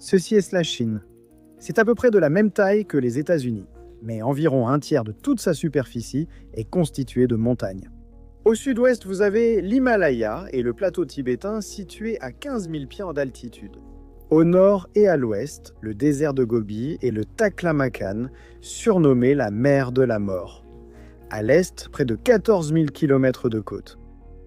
Ceci est la Chine. C'est à peu près de la même taille que les États-Unis, mais environ un tiers de toute sa superficie est constituée de montagnes. Au sud-ouest, vous avez l'Himalaya et le plateau tibétain situé à 15 000 pieds d'altitude. Au nord et à l'ouest, le désert de Gobi et le Taklamakan, surnommé la mer de la mort. À l'est, près de 14 000 km de côte.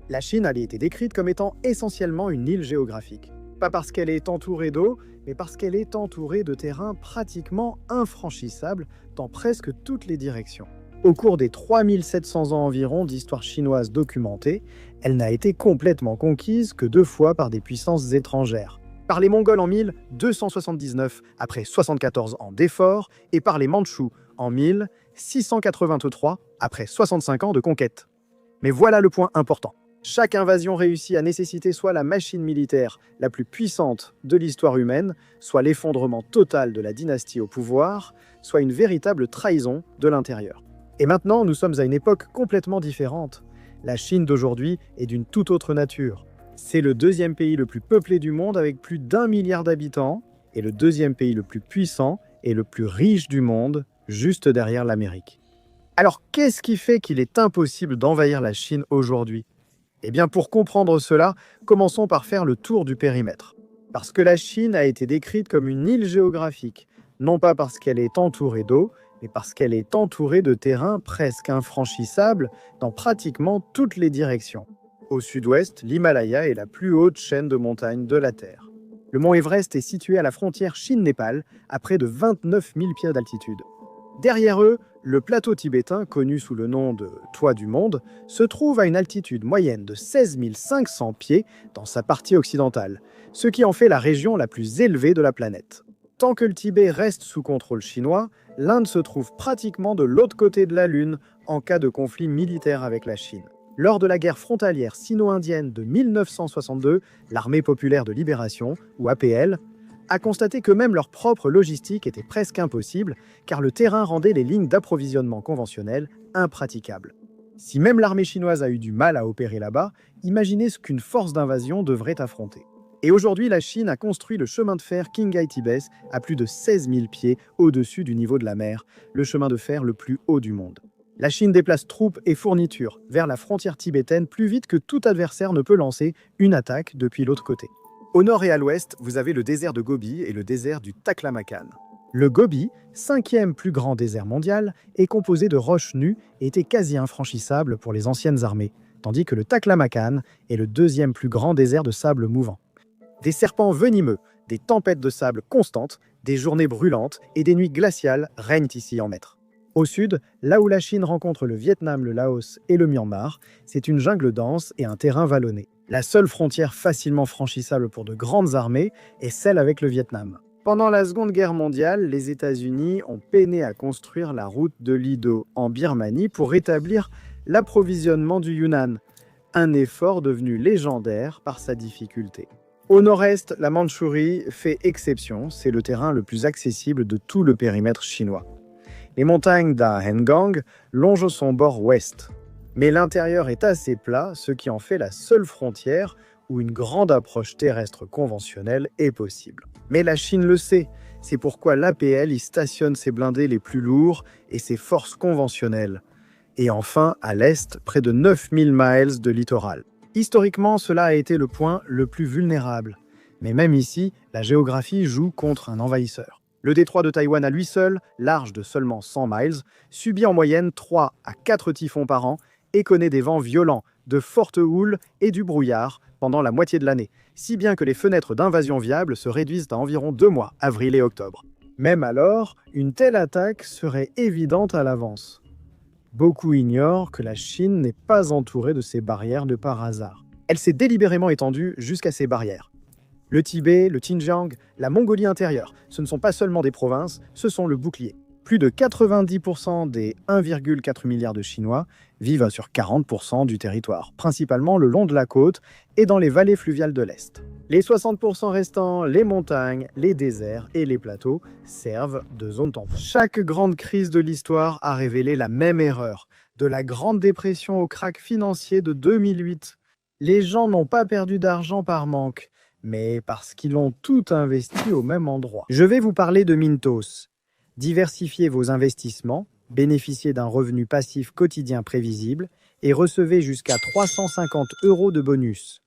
La Chine a été décrite comme étant essentiellement une île géographique. Pas parce qu'elle est entourée d'eau, mais parce qu'elle est entourée de terrains pratiquement infranchissables dans presque toutes les directions. Au cours des 3700 ans environ d'histoire chinoise documentée, elle n'a été complètement conquise que 2 fois par des puissances étrangères. Par les Mongols en 1279, après 74 ans d'efforts, et par les Mandchous en 1683, après 65 ans de conquête. Mais voilà le point important. Chaque invasion réussie a nécessité soit la machine militaire la plus puissante de l'histoire humaine, soit l'effondrement total de la dynastie au pouvoir, soit une véritable trahison de l'intérieur. Et maintenant, nous sommes à une époque complètement différente. La Chine d'aujourd'hui est d'une toute autre nature. C'est le deuxième pays le plus peuplé du monde avec plus d'1 milliard d'habitants, et le deuxième pays le plus puissant et le plus riche du monde, juste derrière l'Amérique. Alors, qu'est-ce qui fait qu'il est impossible d'envahir la Chine aujourd'hui ? Eh bien, pour comprendre cela, commençons par faire le tour du périmètre. Parce que la Chine a été décrite comme une île géographique, non pas parce qu'elle est entourée d'eau, mais parce qu'elle est entourée de terrains presque infranchissables dans pratiquement toutes les directions. Au sud-ouest, l'Himalaya est la plus haute chaîne de montagnes de la Terre. Le mont Everest est situé à la frontière Chine-Népal, à près de 29 000 pieds d'altitude. Derrière eux, le plateau tibétain, connu sous le nom de Toit du Monde, se trouve à une altitude moyenne de 16 500 pieds dans sa partie occidentale, ce qui en fait la région la plus élevée de la planète. Tant que le Tibet reste sous contrôle chinois, l'Inde se trouve pratiquement de l'autre côté de la Lune en cas de conflit militaire avec la Chine. Lors de la guerre frontalière sino-indienne de 1962, l'Armée populaire de libération, ou APL, a constaté que même leur propre logistique était presque impossible, car le terrain rendait les lignes d'approvisionnement conventionnelles impraticables. Si même l'armée chinoise a eu du mal à opérer là-bas, imaginez ce qu'une force d'invasion devrait affronter. Et aujourd'hui, la Chine a construit le chemin de fer Qinghai-Tibet à plus de 16 000 pieds au-dessus du niveau de la mer, le chemin de fer le plus haut du monde. La Chine déplace troupes et fournitures vers la frontière tibétaine plus vite que tout adversaire ne peut lancer une attaque depuis l'autre côté. Au nord et à l'ouest, vous avez le désert de Gobi et le désert du Taklamakan. Le Gobi, 5e plus grand désert mondial, est composé de roches nues et était quasi infranchissable pour les anciennes armées, tandis que le Taklamakan est le 2e plus grand désert de sable mouvant. Des serpents venimeux, des tempêtes de sable constantes, des journées brûlantes et des nuits glaciales règnent ici en maître. Au sud, là où la Chine rencontre le Vietnam, le Laos et le Myanmar, c'est une jungle dense et un terrain vallonné. La seule frontière facilement franchissable pour de grandes armées est celle avec le Vietnam. Pendant la Seconde Guerre mondiale, les États-Unis ont peiné à construire la route de l'Ido en Birmanie pour rétablir l'approvisionnement du Yunnan, un effort devenu légendaire par sa difficulté. Au nord-est, la Mandchourie fait exception, c'est le terrain le plus accessible de tout le périmètre chinois. Les montagnes d'Ahengang longent son bord ouest. Mais l'intérieur est assez plat, ce qui en fait la seule frontière où une grande approche terrestre conventionnelle est possible. Mais la Chine le sait, c'est pourquoi l'APL y stationne ses blindés les plus lourds et ses forces conventionnelles. Et enfin, à l'est, près de 9000 miles de littoral. Historiquement, cela a été le point le plus vulnérable. Mais même ici, la géographie joue contre un envahisseur. Le détroit de Taïwan à lui seul, large de seulement 100 miles, subit en moyenne 3 à 4 typhons par an et connaît des vents violents, de fortes houles et du brouillard pendant la moitié de l'année, si bien que les fenêtres d'invasion viables se réduisent à environ 2 mois, avril et octobre. Même alors, une telle attaque serait évidente à l'avance. Beaucoup ignorent que la Chine n'est pas entourée de ces barrières de par hasard. Elle s'est délibérément étendue jusqu'à ces barrières. Le Tibet, le Xinjiang, la Mongolie intérieure, ce ne sont pas seulement des provinces, ce sont le bouclier. Plus de 90% des 1,4 milliard de Chinois vivent sur 40% du territoire, principalement le long de la côte et dans les vallées fluviales de l'Est. Les 60% restants, les montagnes, les déserts et les plateaux servent de zone tampon. Chaque grande crise de l'histoire a révélé la même erreur, de la Grande Dépression au krach financier de 2008. Les gens n'ont pas perdu d'argent par manque, mais parce qu'ils ont tout investi au même endroit. Je vais vous parler de Mintos. Diversifiez vos investissements, bénéficiez d'un revenu passif quotidien prévisible et recevez jusqu'à 350 € de bonus.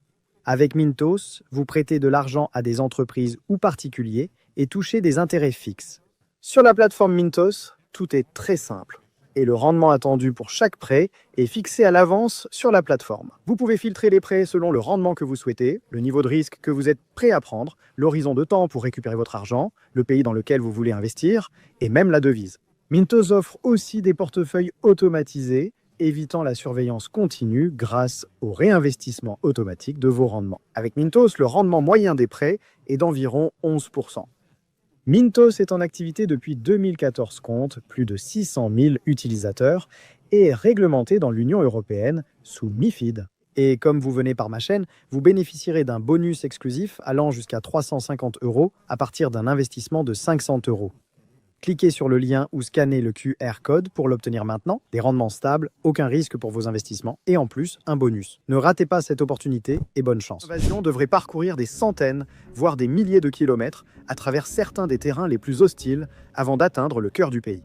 Avec Mintos, vous prêtez de l'argent à des entreprises ou particuliers et touchez des intérêts fixes. Sur la plateforme Mintos, tout est très simple et le rendement attendu pour chaque prêt est fixé à l'avance sur la plateforme. Vous pouvez filtrer les prêts selon le rendement que vous souhaitez, le niveau de risque que vous êtes prêt à prendre, l'horizon de temps pour récupérer votre argent, le pays dans lequel vous voulez investir et même la devise. Mintos offre aussi des portefeuilles automatisés, évitant la surveillance continue grâce au réinvestissement automatique de vos rendements. Avec Mintos, le rendement moyen des prêts est d'environ 11%. Mintos est en activité depuis 2014, compte plus de 600 000 utilisateurs et est réglementé dans l'Union européenne sous MiFID. Et comme vous venez par ma chaîne, vous bénéficierez d'un bonus exclusif allant jusqu'à 350 € à partir d'un investissement de 500 €. Cliquez sur le lien ou scannez le QR code pour l'obtenir maintenant. Des rendements stables, aucun risque pour vos investissements et en plus, un bonus. Ne ratez pas cette opportunité et bonne chance. L'invasion devrait parcourir des centaines, voire des milliers de kilomètres à travers certains des terrains les plus hostiles avant d'atteindre le cœur du pays.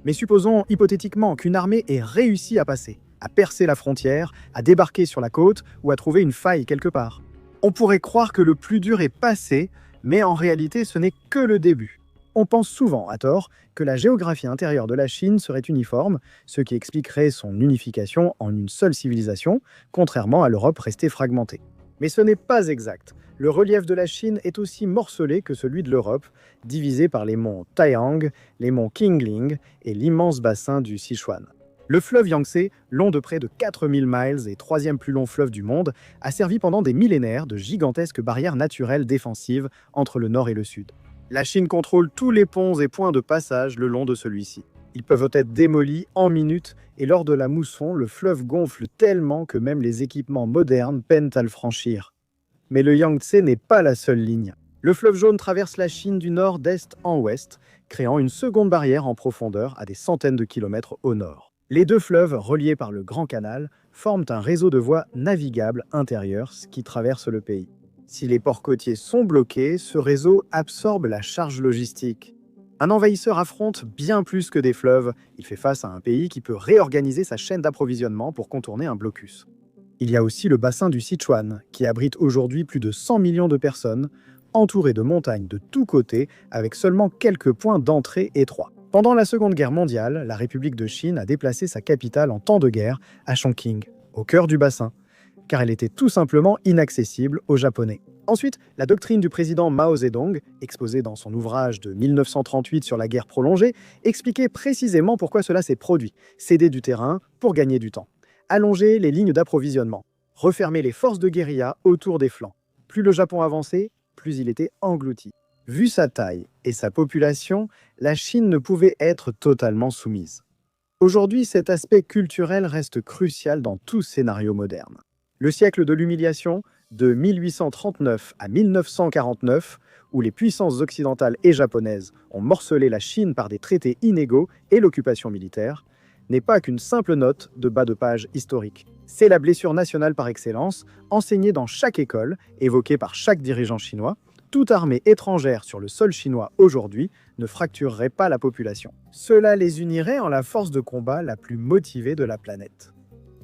Mais supposons hypothétiquement qu'une armée ait réussi à passer, à percer la frontière, à débarquer sur la côte ou à trouver une faille quelque part. On pourrait croire que le plus dur est passé, mais en réalité ce n'est que le début. On pense souvent, à tort, que la géographie intérieure de la Chine serait uniforme, ce qui expliquerait son unification en une seule civilisation, contrairement à l'Europe restée fragmentée. Mais ce n'est pas exact. Le relief de la Chine est aussi morcelé que celui de l'Europe, divisé par les monts Taiyang, les monts Qingling et l'immense bassin du Sichuan. Le fleuve Yangtze, long de près de 4000 miles et troisième plus long fleuve du monde, a servi pendant des millénaires de gigantesques barrières naturelles défensives entre le nord et le sud. La Chine contrôle tous les ponts et points de passage le long de celui-ci. Ils peuvent être démolis en minutes et lors de la mousson, le fleuve gonfle tellement que même les équipements modernes peinent à le franchir. Mais le Yangtze n'est pas la seule ligne. Le fleuve jaune traverse la Chine du nord d'est en ouest, créant une seconde barrière en profondeur à des centaines de kilomètres au nord. Les deux fleuves, reliés par le Grand Canal, forment un réseau de voies navigables intérieures qui traversent le pays. Si les ports côtiers sont bloqués, ce réseau absorbe la charge logistique. Un envahisseur affronte bien plus que des fleuves. Il fait face à un pays qui peut réorganiser sa chaîne d'approvisionnement pour contourner un blocus. Il y a aussi le bassin du Sichuan, qui abrite aujourd'hui plus de 100 millions de personnes, entouré de montagnes de tous côtés, avec seulement quelques points d'entrée étroits. Pendant la Seconde Guerre mondiale, la République de Chine a déplacé sa capitale en temps de guerre à Chongqing, au cœur du bassin, car elle était tout simplement inaccessible aux Japonais. Ensuite, la doctrine du président Mao Zedong, exposée dans son ouvrage de 1938 sur la guerre prolongée, expliquait précisément pourquoi cela s'est produit. Céder du terrain pour gagner du temps. Allonger les lignes d'approvisionnement. Refermer les forces de guérilla autour des flancs. Plus le Japon avançait, plus il était englouti. Vu sa taille et sa population, la Chine ne pouvait être totalement soumise. Aujourd'hui, cet aspect culturel reste crucial dans tout scénario moderne. Le siècle de l'humiliation, de 1839 à 1949, où les puissances occidentales et japonaises ont morcelé la Chine par des traités inégaux et l'occupation militaire, n'est pas qu'une simple note de bas de page historique. C'est la blessure nationale par excellence, enseignée dans chaque école, évoquée par chaque dirigeant chinois. Toute armée étrangère sur le sol chinois aujourd'hui ne fracturerait pas la population. Cela les unirait en la force de combat la plus motivée de la planète.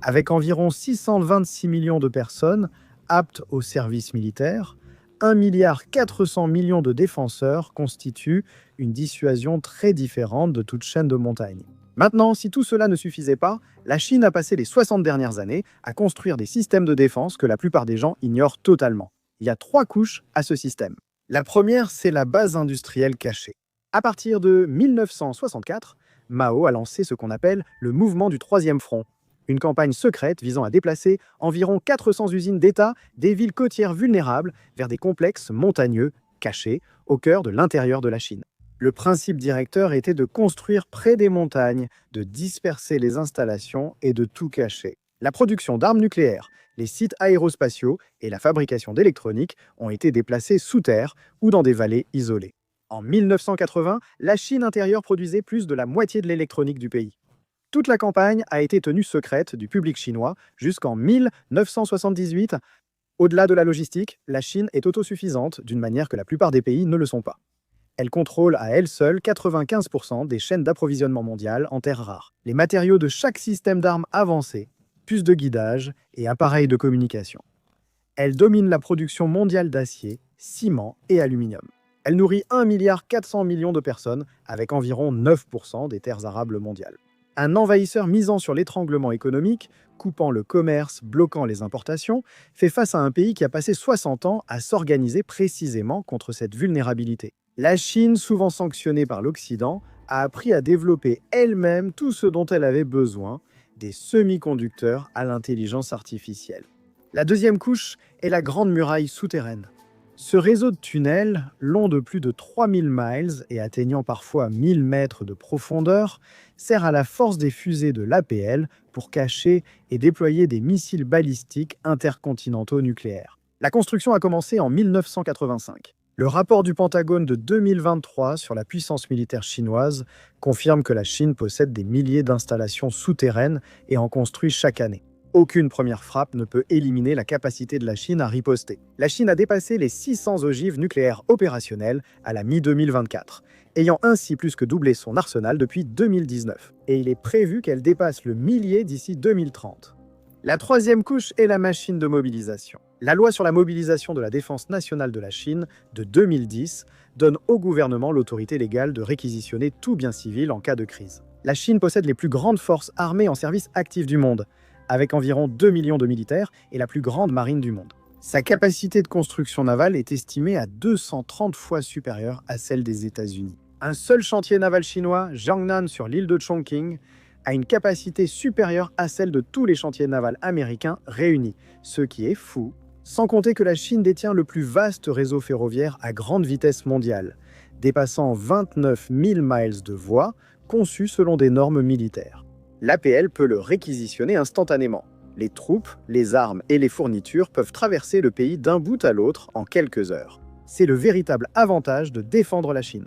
Avec environ 626 millions de personnes aptes au service militaire, 1,4 milliard de défenseurs constituent une dissuasion très différente de toute chaîne de montagnes. Maintenant, si tout cela ne suffisait pas, la Chine a passé les 60 dernières années à construire des systèmes de défense que la plupart des gens ignorent totalement. Il y a 3 couches à ce système. La première, c'est la base industrielle cachée. À partir de 1964, Mao a lancé ce qu'on appelle le mouvement du Troisième Front, une campagne secrète visant à déplacer environ 400 usines d'État des villes côtières vulnérables vers des complexes montagneux cachés au cœur de l'intérieur de la Chine. Le principe directeur était de construire près des montagnes, de disperser les installations et de tout cacher. La production d'armes nucléaires, les sites aérospatiaux et la fabrication d'électronique ont été déplacés sous terre ou dans des vallées isolées. En 1980, la Chine intérieure produisait plus de la moitié de l'électronique du pays. Toute la campagne a été tenue secrète du public chinois jusqu'en 1978. Au-delà de la logistique, la Chine est autosuffisante d'une manière que la plupart des pays ne le sont pas. Elle contrôle à elle seule 95% des chaînes d'approvisionnement mondiales en terres rares. Les matériaux de chaque système d'armes avancé, puces de guidage et appareils de communication. Elle domine la production mondiale d'acier, ciment et aluminium. Elle nourrit 1,4 milliard de personnes avec environ 9% des terres arables mondiales. Un envahisseur misant sur l'étranglement économique, coupant le commerce, bloquant les importations, fait face à un pays qui a passé 60 ans à s'organiser précisément contre cette vulnérabilité. La Chine, souvent sanctionnée par l'Occident, a appris à développer elle-même tout ce dont elle avait besoin, des semi-conducteurs à l'intelligence artificielle. La deuxième couche est la Grande Muraille souterraine. Ce réseau de tunnels, long de plus de 3000 miles et atteignant parfois 1000 mètres de profondeur, sert à la force des fusées de l'APL pour cacher et déployer des missiles balistiques intercontinentaux nucléaires. La construction a commencé en 1985. Le rapport du Pentagone de 2023 sur la puissance militaire chinoise confirme que la Chine possède des milliers d'installations souterraines et en construit chaque année. Aucune première frappe ne peut éliminer la capacité de la Chine à riposter. La Chine a dépassé les 600 ogives nucléaires opérationnelles à la mi-2024, ayant ainsi plus que doublé son arsenal depuis 2019. Et il est prévu qu'elle dépasse le millier d'ici 2030. La troisième couche est la machine de mobilisation. La loi sur la mobilisation de la défense nationale de la Chine de 2010 donne au gouvernement l'autorité légale de réquisitionner tout bien civil en cas de crise. La Chine possède les plus grandes forces armées en service actif du monde, avec environ 2 millions de militaires et la plus grande marine du monde. Sa capacité de construction navale est estimée à 230 fois supérieure à celle des États-Unis. Un seul chantier naval chinois, Jiangnan sur l'île de Chongqing, a une capacité supérieure à celle de tous les chantiers navals américains réunis, ce qui est fou, sans compter que la Chine détient le plus vaste réseau ferroviaire à grande vitesse mondiale, dépassant 29 000 miles de voies conçues selon des normes militaires. L'APL peut le réquisitionner instantanément. Les troupes, les armes et les fournitures peuvent traverser le pays d'un bout à l'autre en quelques heures. C'est le véritable avantage de défendre la Chine.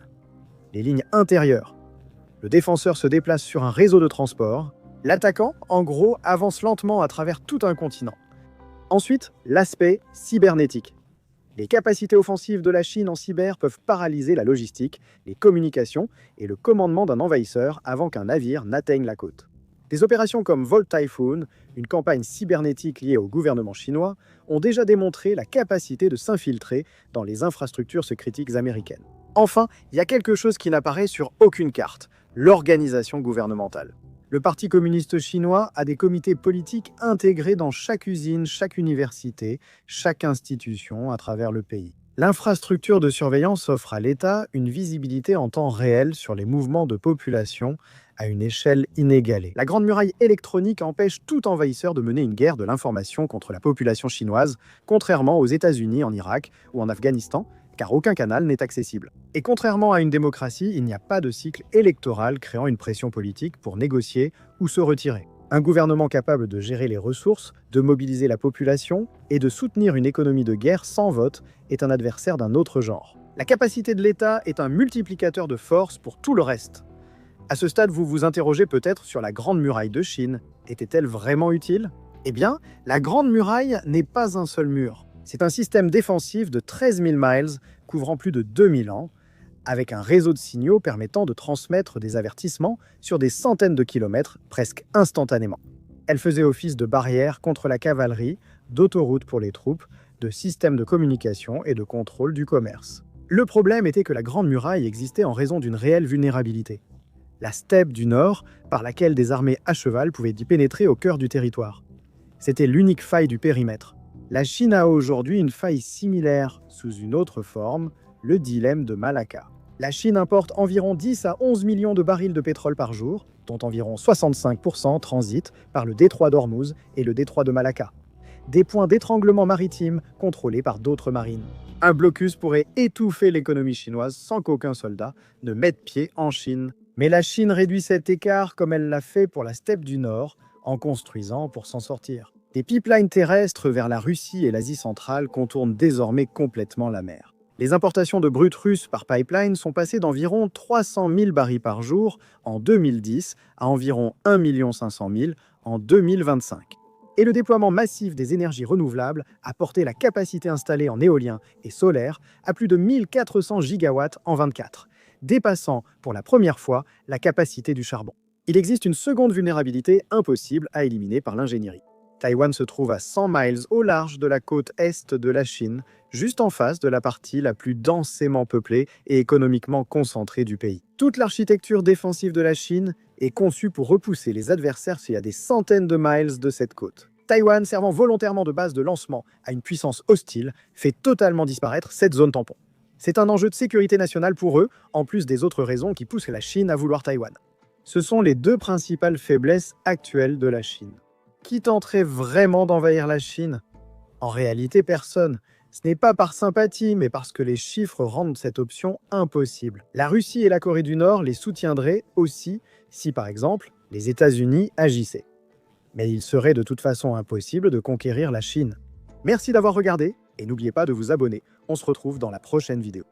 Les lignes intérieures. Le défenseur se déplace sur un réseau de transport. L'attaquant, en gros, avance lentement à travers tout un continent. Ensuite, l'aspect cybernétique. Les capacités offensives de la Chine en cyber peuvent paralyser la logistique, les communications et le commandement d'un envahisseur avant qu'un navire n'atteigne la côte. Des opérations comme Volt Typhoon, une campagne cybernétique liée au gouvernement chinois, ont déjà démontré la capacité de s'infiltrer dans les infrastructures critiques américaines. Enfin, il y a quelque chose qui n'apparaît sur aucune carte, l'organisation gouvernementale. Le Parti communiste chinois a des comités politiques intégrés dans chaque usine, chaque université, chaque institution à travers le pays. L'infrastructure de surveillance offre à l'État une visibilité en temps réel sur les mouvements de population à une échelle inégalée. La Grande Muraille électronique empêche tout envahisseur de mener une guerre de l'information contre la population chinoise, contrairement aux États-Unis en Irak ou en Afghanistan, car aucun canal n'est accessible. Et contrairement à une démocratie, il n'y a pas de cycle électoral créant une pression politique pour négocier ou se retirer. Un gouvernement capable de gérer les ressources, de mobiliser la population et de soutenir une économie de guerre sans vote est un adversaire d'un autre genre. La capacité de l'État est un multiplicateur de force pour tout le reste. À ce stade, vous vous interrogez peut-être sur la Grande Muraille de Chine. Était-elle vraiment utile? Eh bien, la Grande Muraille n'est pas un seul mur. C'est un système défensif de 13 000 miles couvrant plus de 2000 ans, avec un réseau de signaux permettant de transmettre des avertissements sur des centaines de kilomètres presque instantanément. Elle faisait office de barrière contre la cavalerie, d'autoroute pour les troupes, de système de communication et de contrôle du commerce. Le problème était que la Grande Muraille existait en raison d'une réelle vulnérabilité. La steppe du Nord, par laquelle des armées à cheval pouvaient y pénétrer au cœur du territoire. C'était l'unique faille du périmètre. La Chine a aujourd'hui une faille similaire sous une autre forme, le dilemme de Malacca. La Chine importe environ 10 à 11 millions de barils de pétrole par jour, dont environ 65% transitent par le détroit d'Ormuz et le détroit de Malacca. Des points d'étranglement maritime contrôlés par d'autres marines. Un blocus pourrait étouffer l'économie chinoise sans qu'aucun soldat ne mette pied en Chine. Mais la Chine réduit cet écart comme elle l'a fait pour la steppe du Nord, en construisant pour s'en sortir. Des pipelines terrestres vers la Russie et l'Asie centrale contournent désormais complètement la mer. Les importations de brut russe par pipeline sont passées d'environ 300 000 barils par jour en 2010 à environ 1 500 000 en 2025. Et le déploiement massif des énergies renouvelables a porté la capacité installée en éolien et solaire à plus de 1400 gigawatts en 24, dépassant pour la première fois la capacité du charbon. Il existe une seconde vulnérabilité impossible à éliminer par l'ingénierie. Taïwan se trouve à 100 miles au large de la côte est de la Chine, juste en face de la partie la plus densément peuplée et économiquement concentrée du pays. Toute l'architecture défensive de la Chine est conçue pour repousser les adversaires s'il y a des centaines de miles de cette côte. Taïwan, servant volontairement de base de lancement à une puissance hostile, fait totalement disparaître cette zone tampon. C'est un enjeu de sécurité nationale pour eux, en plus des autres raisons qui poussent la Chine à vouloir Taïwan. Ce sont les deux principales faiblesses actuelles de la Chine. Qui tenterait vraiment d'envahir la Chine? En réalité, personne. Ce n'est pas par sympathie, mais parce que les chiffres rendent cette option impossible. La Russie et la Corée du Nord les soutiendraient aussi si, par exemple, les États-Unis agissaient. Mais il serait de toute façon impossible de conquérir la Chine. Merci d'avoir regardé et n'oubliez pas de vous abonner. On se retrouve dans la prochaine vidéo.